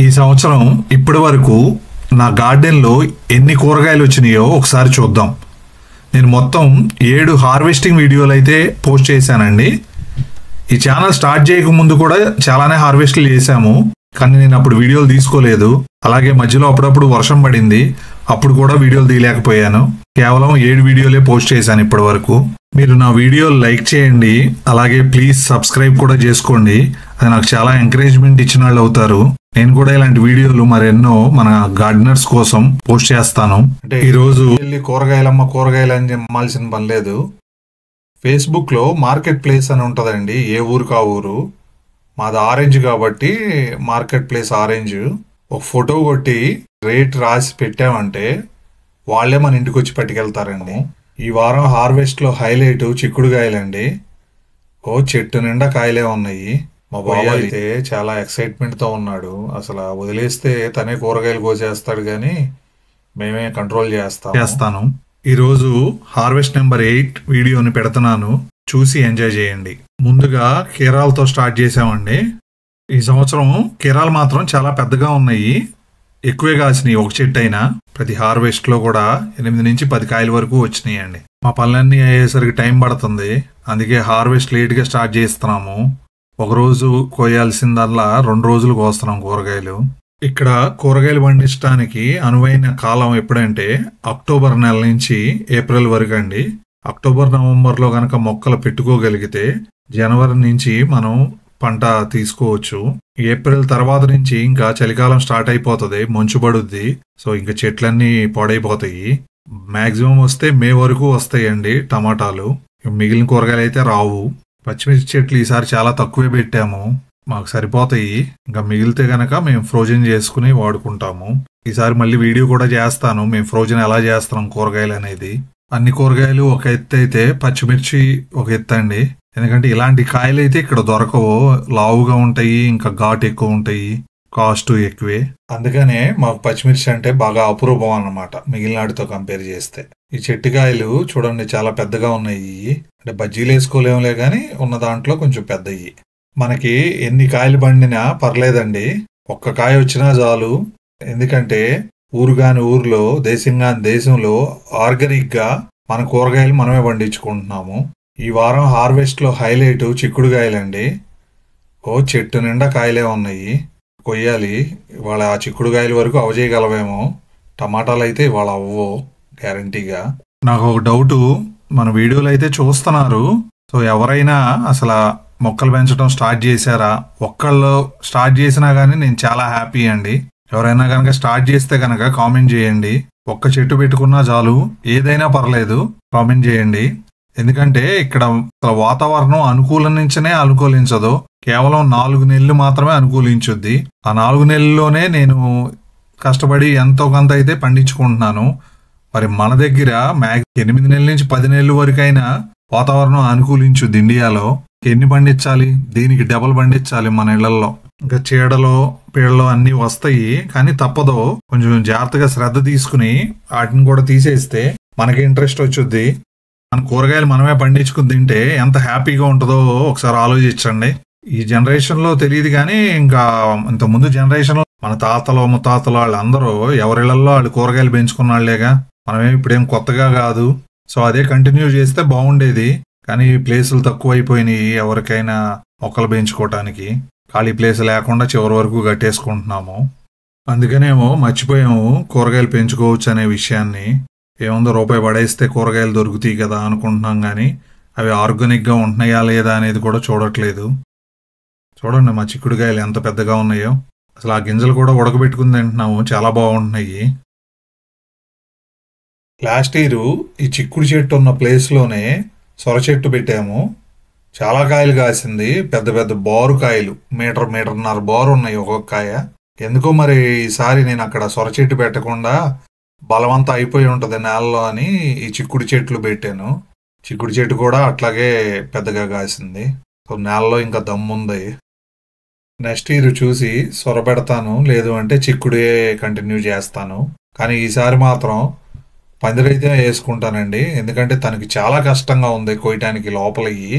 ఈ సంవత్సరం ఇప్పటి వరకు నా గార్డెన్లో ఎన్ని కూరగాయలు వచ్చినాయో ఒకసారి చూద్దాం. నేను మొత్తం 7 హార్వెస్టింగ్ వీడియోలు అయితే పోస్ట్ చేశానండి. ఈ ఛానల్ స్టార్ట్ చేయకముందు కూడా చాలానే హార్వెస్ట్లు చేశాము, కానీ నేను అప్పుడు వీడియోలు తీసుకోలేదు. అలాగే మధ్యలో అప్పుడప్పుడు వర్షం పడింది, అప్పుడు కూడా వీడియోలు తీయలేకపోయాను. కేవలం 7 వీడియోలే పోస్ట్ చేశాను ఇప్పటి వరకు. మీరు నా వీడియోలు లైక్ చేయండి, అలాగే ప్లీజ్ సబ్స్క్రైబ్ కూడా చేసుకోండి. అది నాకు చాలా ఎంకరేజ్మెంట్ ఇచ్చిన వాళ్ళు అవుతారు. నేను కూడా ఇలాంటి వీడియోలు మరెన్నో మన గార్డెనర్స్ కోసం పోస్ట్ చేస్తాను. అంటే ఈరోజు వెళ్ళి కూరగాయలు అని అమ్మాల్సిన పని లేదు. ఫేస్బుక్లో మార్కెట్ ప్లేస్ అని ఉంటుందండి, ఏ ఊరికి ఆ ఊరు. మాది ఆరెంజ్ కాబట్టి మార్కెట్ ప్లేస్ ఆరెంజ్. ఒక ఫోటో కొట్టి రేట్ రాసి పెట్టామంటే వాళ్ళే మన ఇంటికి వచ్చి పట్టుకెళ్తారండి. ఈ వారం హార్వెస్ట్లో హైలైట్ చిక్కుడుకాయలండి. చెట్టు నిండా కాయలే ఉన్నాయి. మా బాబు అయితే చాలా ఎక్సైట్మెంట్తో ఉన్నాడు. అసలు వదిలేస్తే తనే కూరగాయలు కోసేస్తాడు, కానీ మేమే కంట్రోల్ చేస్తాను. ఈరోజు హార్వెస్ట్ నెంబర్ 8 వీడియోని పెడుతున్నాను, చూసి ఎంజాయ్ చేయండి. ముందుగా కీరాలతో స్టార్ట్ చేసామండి. ఈ సంవత్సరం కీరాలు మాత్రం చాలా పెద్దగా ఉన్నాయి, ఎక్కువే కాసినాయి. ఒక చెట్టు అయినా ప్రతి హార్వెస్ట్లో కూడా 8 నుంచి 10 కాయల వరకు వచ్చినాయండి. మా పనులన్నీ అయ్యేసరికి టైం పడుతుంది, అందుకే హార్వెస్ట్ లేట్గా స్టార్ట్ చేస్తున్నాము. ఒకరోజు కోయాల్సిందల్లా 2 రోజులు కోస్తున్నాం కూరగాయలు. ఇక్కడ కూరగాయలు పండించడానికి అనువైన కాలం ఎప్పుడంటే అక్టోబర్ నెల నుంచి ఏప్రిల్ వరకు అండి. అక్టోబర్ నవంబర్లో కనుక మొక్కలు పెట్టుకోగలిగితే జనవరి నుంచి మనం పంట తీసుకోవచ్చు. ఏప్రిల్ తర్వాత నుంచి ఇంకా చలికాలం స్టార్ట్ అయిపోతుంది, మంచు పడుద్ది. సో ఇంకా చెట్లన్నీ పాడైపోతాయి. మాక్సిమం వస్తే మే వరకు వస్తాయండి టమాటాలు. మిగిలిన కూరగాయలు అయితే రావు. పచ్చిమిర్చి చెట్లు ఈసారి చాలా తక్కువే పెట్టాము, మాకు సరిపోతాయి. ఇంకా మిగిలితే గనక మేము ఫ్రోజన్ చేసుకుని వాడుకుంటాము. ఈసారి మళ్ళీ వీడియో కూడా చేస్తాను, మేము ఫ్రోజన్ ఎలా చేస్తున్నాం కూరగాయలు అనేది. అన్ని కూరగాయలు ఒక ఎత్తు అయితే పచ్చిమిర్చి ఒక ఎత్తు అండి. ఎందుకంటే ఇలాంటి కాయలు అయితే ఇక్కడ దొరకవు, లావుగా ఉంటాయి, ఇంకా ఘాటు ఎక్కువ ఉంటాయి, కాస్ట్ ఎక్కువే. అందుకనే మాకు పచ్చిమిర్చి అంటే బాగా అపురూపం అన్నమాట మిగిలిన వాటితో కంపేర్ చేస్తే. ఈ చెట్టుకాయలు చూడండి చాలా పెద్దగా ఉన్నాయి. అంటే బజ్జీలు వేసుకోలేములే, కానీ ఉన్న దాంట్లో కొంచెం పెద్దయి. మనకి ఎన్ని కాయలు పండినా పర్లేదండి, ఒక్క కాయ వచ్చినా చాలు. ఎందుకంటే ఊరు కాని ఊర్లో, దేశం కాని దేశంలో ఆర్గానిక్గా మన కూరగాయలు మనమే పండించుకుంటున్నాము. ఈ వారం హార్వెస్ట్లో హైలైట్ చిక్కుడుకాయలండి. చెట్టు నిండా కాయలే ఉన్నాయి, కొయ్యాలి. ఇవాళ ఆ చిక్కుడుకాయల వరకు అవజేయగలవేమో, టమాటాలు అయితే ఇవాళ అవ్వో గ్యారంటీగా. నాకు ఒక డౌటు, మన వీడియోలు అయితే చూస్తున్నారు, సో ఎవరైనా అసలు మొక్కలు పెంచడం స్టార్ట్ చేశారా? ఒక్కళ్ళు స్టార్ట్ చేసినా కానీ నేను చాలా హ్యాపీ అండి. ఎవరైనా కనుక స్టార్ట్ చేస్తే కనుక కామెంట్ చేయండి. ఒక్క చెట్టు పెట్టుకున్నా చాలు, ఏదైనా పర్లేదు, కామెంట్ చేయండి. ఎందుకంటే ఇక్కడ వాతావరణం అనుకూలించదు, కేవలం 4 నెలలు మాత్రమే అనుకూలించుద్ది. ఆ 4 నెలల్లోనే నేను కష్టపడి ఎంతో కొంత అయితే పండించుకుంటున్నాను. మరి మన దగ్గర 8 నెలల నుంచి 10 నెలల వరకైనా వాతావరణం అనుకూలించుద్ది ఇండియాలో. ఎన్ని పండించాలి? దీనికి డబల్ పండించాలి మన ఇళ్లలో. ఇంకా చీడలో పీడలో అన్నీ వస్తాయి, కానీ తప్పదో. కొంచెం జాగ్రత్తగా శ్రద్ధ తీసుకుని వాటిని కూడా తీసేస్తే మనకి ఇంట్రెస్ట్ వచ్చుద్ది. మన కూరగాయలు మనమే పండించుకుని తింటే ఎంత హ్యాపీగా ఉంటుందో ఒకసారి ఆలోచించండి. ఈ జనరేషన్లో తెలియదు, కానీ ఇంకా ఇంతకుముందు జనరేషన్లో మన తాతలు ముత్తాతలు వాళ్ళందరూ ఎవరిళ్లలో వాళ్ళు కూరగాయలు పెంచుకున్న వాళ్ళేగా. మనమేమి ఇప్పుడేం కొత్తగా కాదు. సో అదే కంటిన్యూ చేస్తే బాగుండేది, కానీ ప్లేసులు తక్కువ అయిపోయినాయి. ఎవరికైనా మొక్కలు పెంచుకోవటానికి ఖాళీ ప్లేస్ లేకుండా చివరి వరకు కట్టేసుకుంటున్నాము. అందుకనేమో మర్చిపోయాము కూరగాయలు పెంచుకోవచ్చు అనే విషయాన్ని. ఏముందో రూపాయి పడేస్తే కూరగాయలు దొరుకుతాయి కదా అనుకుంటున్నాం, కానీ అవి ఆర్గానిక్గా ఉంటున్నాయా లేదా అనేది కూడా చూడట్లేదు. చూడండి మా చిక్కుడుకాయలు ఎంత పెద్దగా ఉన్నాయో. అసలు ఆ గింజలు కూడా ఉడకబెట్టుకుని తింటున్నాము, చాలా బాగుంటున్నాయి. లాస్ట్ ఇయర్ ఈ చిక్కుడు చెట్టు ఉన్న ప్లేస్లోనే సొర చెట్టు పెట్టాము, చాలా కాయలు కాసింది. పెద్ద పెద్ద బారు కాయలు, మీటర్న్నర బారు ఉన్నాయి ఒక్కొక్క కాయ. ఎందుకో మరి ఈసారి నేను అక్కడ సొర చెట్టు పెట్టకుండా బలవంతా అయిపోయి ఉంటుంది నేలలో అని ఈ చిక్కుడు చెట్లు పెట్టాను. చిక్కుడు చెట్టు కూడా అట్లాగే పెద్దగా కాసింది. సో నేలలో ఇంకా దమ్ముంది. నెక్స్ట్ ఇయర్ చూసి సొర పెడతాను, లేదు అంటే చిక్కుడే కంటిన్యూ చేస్తాను. కానీ ఈసారి మాత్రం పందిరైతే వేసుకుంటానండి, ఎందుకంటే తనకి చాలా కష్టంగా ఉంది కొయ్యటానికి. లోపలకి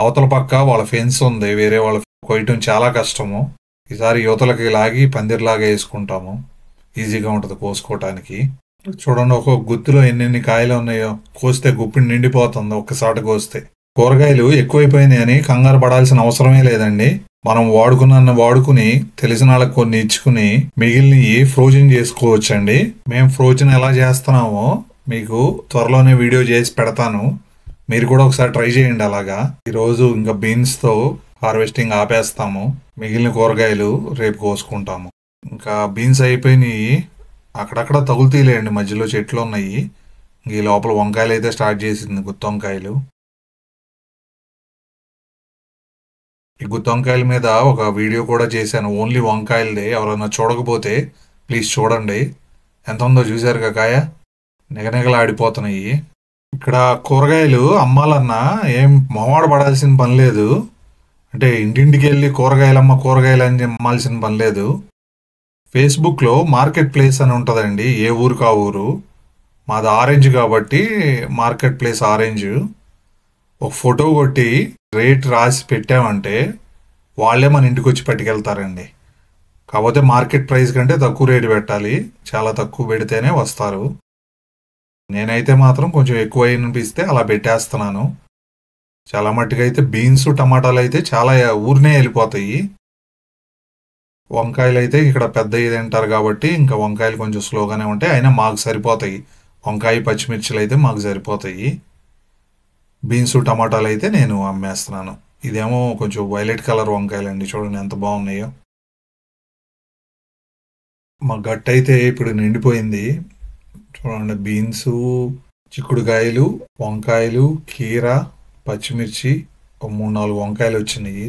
అవతల పక్క వాళ్ళ ఫెన్స్ ఉంది, వేరే వాళ్ళ కొయ్యటం చాలా కష్టము. ఈసారి యువతలకి లాగి పందిర్లాగా వేసుకుంటాము. ఈజీగా ఉంటుంది కోసుకోవటానికి. చూడండి ఒక్కొక్క గుత్తిలో ఎన్నెన్ని కాయలు ఉన్నాయో. కోస్తే గుప్పిడి నిండిపోతుంది ఒక్కసారి కోస్తే. కూరగాయలు ఎక్కువైపోయినాయి అని కంగారు పడాల్సిన అవసరమే లేదండి. మనం వాడుకుని తెలిసిన వాళ్ళకి కొన్ని ఇచ్చుకుని మిగిలినవి ఫ్రోజన్ చేసుకోవచ్చండి. మేము ఫ్రోజన్ ఎలా చేస్తున్నామో మీకు త్వరలోనే వీడియో చేసి పెడతాను. మీరు కూడా ఒకసారి ట్రై చేయండి అలాగా. ఈరోజు ఇంకా బీన్స్తో హార్వెస్టింగ్ ఆపేస్తాము. మిగిలిన కూరగాయలు రేపు కోసుకుంటాము. ఇంకా బీన్స్ అయిపోయినాయి. అక్కడక్కడ తగులుతీలేండి, మధ్యలో చెట్లు ఉన్నాయి. ఈ లోపల వంకాయలు అయితే స్టార్ట్ చేసింది, గుత్తి వంకాయలు. ఈ గుత్తి వంకాయల మీద ఒక వీడియో కూడా చేశాను, ఓన్లీ వంకాయలదే. ఎవరైనా చూడకపోతే ప్లీజ్ చూడండి. ఎంత ఉందో చూసారుగా కాయ, నిగనిగలాడిపోతున్నాయి. ఇక్కడ కూరగాయలు అమ్మాలన్నా ఏం మొహమాట పడాల్సిన పని లేదు. అంటే ఇంటింటికి వెళ్ళి కూరగాయలు అని అమ్మాల్సిన పని లేదు. ఫేస్బుక్లో మార్కెట్ ప్లేస్ అని ఉంటుందండి, ఏ ఊరికి ఆ ఊరు. మాది ఆరెంజ్ కాబట్టి మార్కెట్ ప్లేస్ ఆరెంజ్. ఒక ఫోటో కొట్టి రేట్ రాసి పెట్టామంటే వాళ్ళే మన ఇంటికి వచ్చి పట్టుకెళ్తారండి. కాకపోతే మార్కెట్ ప్రైస్ కంటే తక్కువ రేటు పెట్టాలి, చాలా తక్కువ పెడితేనే వస్తారు. నేనైతే మాత్రం కొంచెం ఎక్కువ అనిపిస్తే అలా పెట్టేస్తున్నాను. చాలా మట్టుకు అయితే బీన్స్ టమాటాలు అయితే చాలా ఊరినే వెళ్ళిపోతాయి. వంకాయలు అయితే ఇక్కడ పెద్ద ఇది తింటారు కాబట్టి ఇంకా వంకాయలు కొంచెం స్లోగానే ఉంటాయి, అయినా మాకు సరిపోతాయి. వంకాయ పచ్చిమిర్చిలు అయితే మాకు సరిపోతాయి. బీన్స్ టమాటాలు అయితే నేను అమ్మేస్తున్నాను. ఇదేమో కొంచెం వైలెట్ కలర్ వంకాయలు అండి, చూడండి ఎంత బాగున్నాయో. మా గట్టు అయితే ఇప్పుడు నిండిపోయింది. చూడండి బీన్స్, చిక్కుడుకాయలు, వంకాయలు, కీర, పచ్చిమిర్చి, ఒక 3-4 వంకాయలు వచ్చినాయి,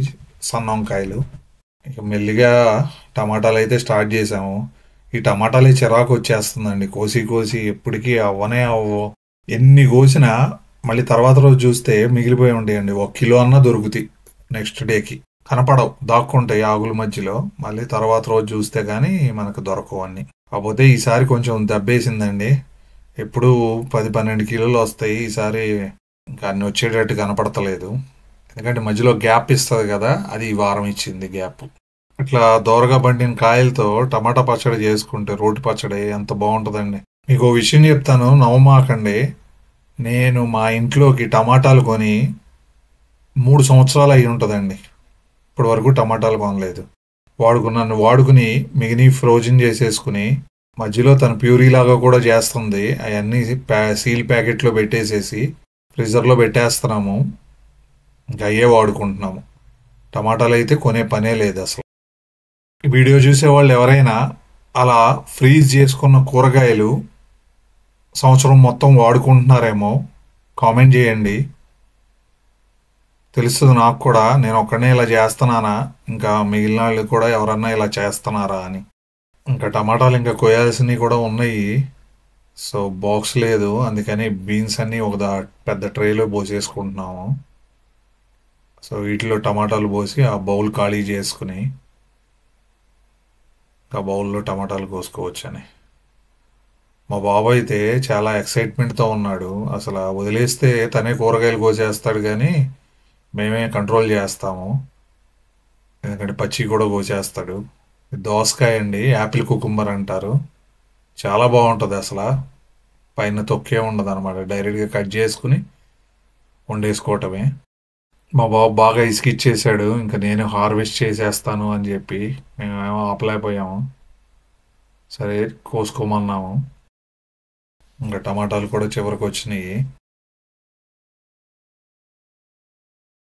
సన్న వంకాయలు. ఇక మెల్లిగా టమాటాలు అయితే స్టార్ట్ చేసాము. ఈ టమాటాలే చిరాకు వచ్చేస్తుందండి, కోసి ఎప్పటికీ అవ్వనే అవ్వవు. ఎన్ని కోసినా మళ్ళీ తర్వాత రోజు చూస్తే మిగిలిపోయి ఉండేయండి. 1 కిలో అన్నా దొరుకుతాయి, నెక్స్ట్ డేకి కనపడవు, దాక్కుంటాయి ఆకుల మధ్యలో. మళ్ళీ తర్వాత రోజు చూస్తే కానీ మనకు దొరకవు అన్ని. కాకపోతే ఈసారి కొంచెం దెబ్బేసిందండి. ఎప్పుడు 10-12 కిలోలు వస్తాయి, ఈసారి ఇంకా అన్ని వచ్చేటట్టు కనపడతలేదు. ఎందుకంటే మధ్యలో గ్యాప్ ఇస్తుంది కదా, అది ఈ వారం ఇచ్చింది గ్యాప్. ఇట్లా దోరగా పండిన కాయలతో టమాటా పచ్చడి చేసుకుంటే, రోటి పచ్చడి ఎంత బాగుంటుందండి. మీకు ఓ విషయం చెప్తాను, నవ్వమాకండి. నేను మా ఇంట్లోకి టమాటాలు కొని 3 సంవత్సరాలు అయి ఉంటుందండి. ఇప్పటి వరకు టమాటాలు కొనలేదు. వాడుకుని మిగిలిన ఫ్రోజన్ చేసేసుకుని మధ్యలో తను ప్యూరీ లాగా కూడా చేస్తుంది. అవన్నీ సీల్ ప్యాకెట్లో పెట్టేసేసి ఫ్రీజర్లో పెట్టేస్తున్నాము. ఇంకా అయ్యే వాడుకుంటున్నాము. టమాటాలు అయితే కొనే పనే లేదు అసలు. వీడియో చూసేవాళ్ళు ఎవరైనా అలా ఫ్రీజ్ చేసుకున్న కూరగాయలు సంవత్సరం మొత్తం వాడుకుంటున్నారేమో కామెంట్ చేయండి, తెలుస్తుంది నాకు కూడా. నేను ఒక్కడనే ఇలా చేస్తున్నానా, ఇంకా మిగిలిన వాళ్ళు కూడా ఎవరన్నా ఇలా చేస్తున్నారా అని. ఇంకా టమాటాలు ఇంకా కోయాల్సినవి కూడా ఉన్నాయి. సో బాక్స్ లేదు, అందుకని బీన్స్ అన్నీ ఒక పెద్ద ట్రేలో పోసేసుకుంటున్నాము. సో వీటిలో టమాటాలు పోసి ఆ బౌల్ ఖాళీ చేసుకుని ఆ బౌల్లో టమాటాలు కోసుకోవచ్చని. మా బాబు అయితే చాలా ఎక్సైట్మెంట్తో ఉన్నాడు. అసలు వదిలేస్తే తనే కూరగాయలు కోసేస్తాడు, కానీ మేమే కంట్రోల్ చేస్తాము. ఎందుకంటే పచ్చి కూడా కోసేస్తాడు. దోసకాయ అండి, యాపిల్ కుకుంబర్ అంటారు. చాలా బాగుంటుంది అసలు. పైన తొక్కే ఉండదు అనమాట, డైరెక్ట్గా కట్ చేసుకుని వండేసుకోవటమే. మా బాబు బాగా ఇసుకిచ్చేసాడు, ఇంకా నేను హార్వెస్ట్ చేసేస్తాను అని చెప్పి మేమేమో ఆపలేకపోయాము. సరే కోసుకోమన్నాము. ఇంకా టమాటాలు కూడా చివరికి వచ్చినాయి.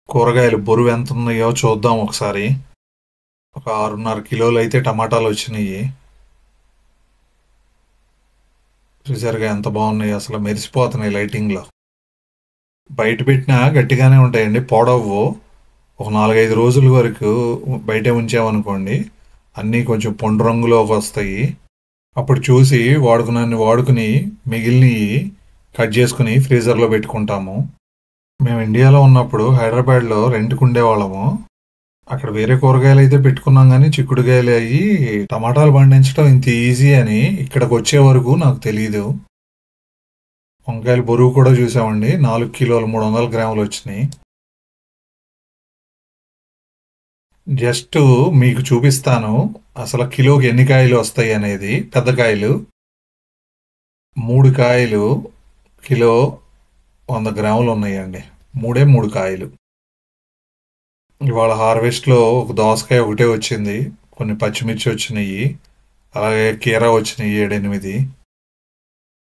కూరగాయలు బరువు ఎంత ఉన్నాయో చూద్దాం ఒకసారి. ఒక 6.5 కిలోలు అయితే టమాటాలు వచ్చినాయి. చూసారుగా ఎంత బాగున్నాయి, అసలు మెరిసిపోతున్నాయి లైటింగ్లో. బయట పెట్టినా గట్టిగానే ఉంటాయండి, పొడవు. ఒక 4-5 రోజుల వరకు బయటే ఉంచామనుకోండి, అన్నీ కొంచెం పొండు రంగులోకి వస్తాయి. అప్పుడు చూసి వాడుకుని మిగిలినవి కట్ చేసుకుని ఫ్రీజర్లో పెట్టుకుంటాము. మేము ఇండియాలో ఉన్నప్పుడు హైదరాబాద్లో రెంట్కి ఉండేవాళ్ళము. అక్కడ వేరే కూరగాయలు అయితే పెట్టుకున్నాం, కానీ చిక్కుడుకాయలు అయ్యి టమాటాలు పండించడం ఇంత ఈజీ అని ఇక్కడికి వచ్చే వరకు నాకు తెలీదు. వంకాయలు బరువు కూడా చూసామండి, 4 కిలోలు 300 గ్రాములు వచ్చినాయి. జస్ట్ మీకు చూపిస్తాను అసలు కిలోకి ఎన్ని కాయలు వస్తాయి అనేది. పెద్ద కాయలు 3 కాయలు కిలో 100 గ్రాములు ఉన్నాయండి. 3 కాయలు. ఇవాళ హార్వెస్ట్లో ఒక దోసకాయ ఒకటే వచ్చింది, కొన్ని పచ్చిమిర్చి వచ్చినాయి, అలాగే కీరా వచ్చినాయి 7-8.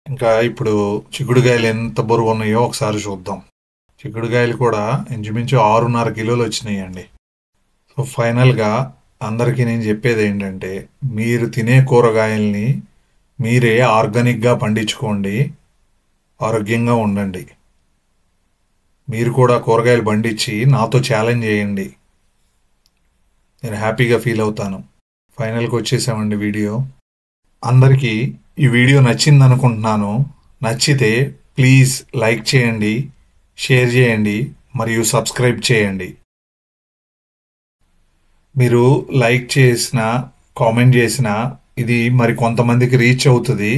ఇంకా ఇప్పుడు చిక్కుడుకాయలు ఎంత బరువు ఉన్నాయో ఒకసారి చూద్దాం. చిక్కుడుకాయలు కూడా ఇంచుమించు 6.5 కిలోలు వచ్చినాయండి. సో ఫైనల్గా అందరికీ నేను చెప్పేది ఏంటంటే, మీరు తినే కూరగాయల్ని మీరే ఆర్గానిక్గా పండించుకోండి, ఆరోగ్యంగా ఉండండి. మీరు కూడా కూరగాయలు పండించి నాతో ఛాలెంజ్ చేయండి, నేను హ్యాపీగా ఫీల్ అవుతాను. ఫైనల్కి వచ్చేసామండి వీడియో. అందరికీ ఈ వీడియో నచ్చింది అనుకుంటున్నాను. నచ్చితే ప్లీజ్ లైక్ చేయండి, షేర్ చేయండి మరియు సబ్స్క్రైబ్ చేయండి. మీరు లైక్ చేసినా కామెంట్ చేసినా ఇది మరి కొంతమందికి రీచ్ అవుతుంది,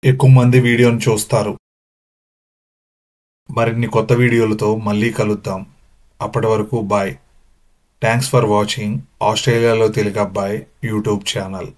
ఎక్కువ మంది వీడియోని చూస్తారు. మరిన్ని కొత్త వీడియోలతో మళ్ళీ కలుద్దాం. అప్పటి వరకు బాయ్. థ్యాంక్స్ ఫర్ వాచింగ్ ఆస్ట్రేలియాలో తెలుగు అబ్బాయి యూట్యూబ్ ఛానల్.